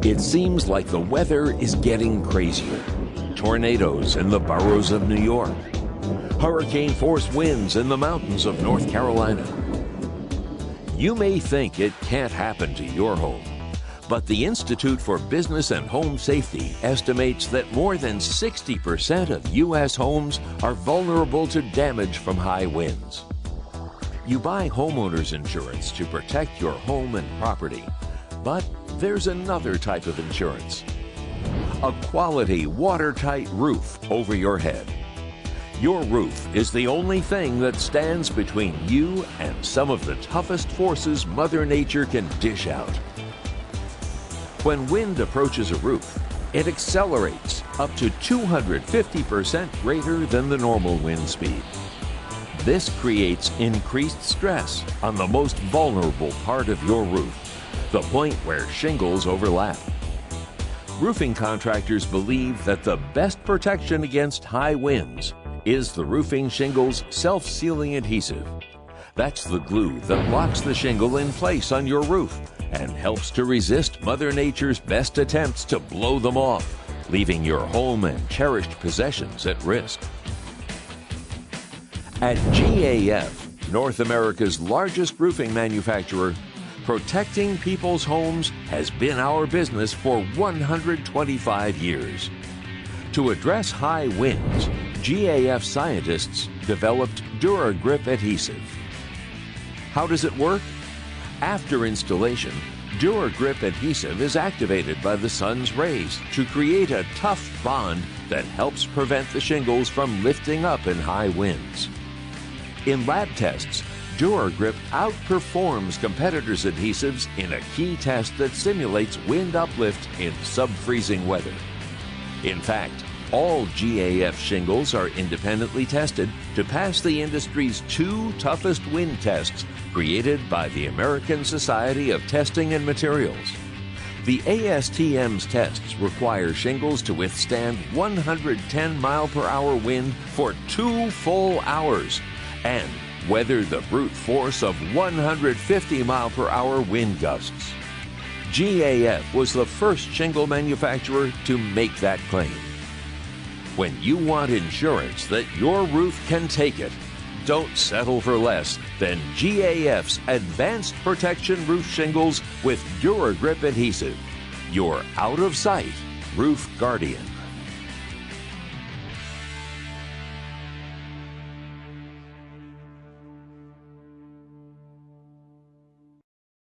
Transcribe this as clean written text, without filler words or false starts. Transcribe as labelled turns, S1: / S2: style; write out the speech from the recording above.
S1: It seems like the weather is getting crazier. Tornadoes in the boroughs of New York. Hurricane-force winds in the mountains of North Carolina. You may think it can't happen to your home, but the Institute for Business and Home Safety estimates that more than 60% of U.S. homes are vulnerable to damage from high winds. You buy homeowners insurance to protect your home and property, but there's another type of insurance. A quality, watertight roof over your head. Your roof is the only thing that stands between you and some of the toughest forces Mother Nature can dish out. When wind approaches a roof, it accelerates up to 250% greater than the normal wind speed. This creates increased stress on the most vulnerable part of your roof, the point where shingles overlap. Roofing contractors believe that the best protection against high winds is the roofing shingles self-sealing adhesive. That's the glue that locks the shingle in place on your roof and helps to resist Mother Nature's best attempts to blow them off, leaving your home and cherished possessions at risk. At GAF, North America's largest roofing manufacturer, protecting people's homes has been our business for 125 years. To address high winds, GAF scientists developed Duragrip Adhesive. How does it work? After installation, Duragrip Adhesive is activated by the sun's rays to create a tough bond that helps prevent the shingles from lifting up in high winds. In lab tests, Duragrip outperforms competitors' adhesives in a key test that simulates wind uplift in sub-freezing weather. In fact, all GAF shingles are independently tested to pass the industry's 2 toughest wind tests created by the American Society of Testing and Materials. The ASTM's tests require shingles to withstand 110 mile-per-hour wind for 2 full hours and weather the brute force of 150 mile-per-hour wind gusts. GAF was the first shingle manufacturer to make that claim. When you want insurance that your roof can take it, don't settle for less than GAF's Advanced Protection Roof Shingles with Duragrip Adhesive, your out-of-sight roof guardian.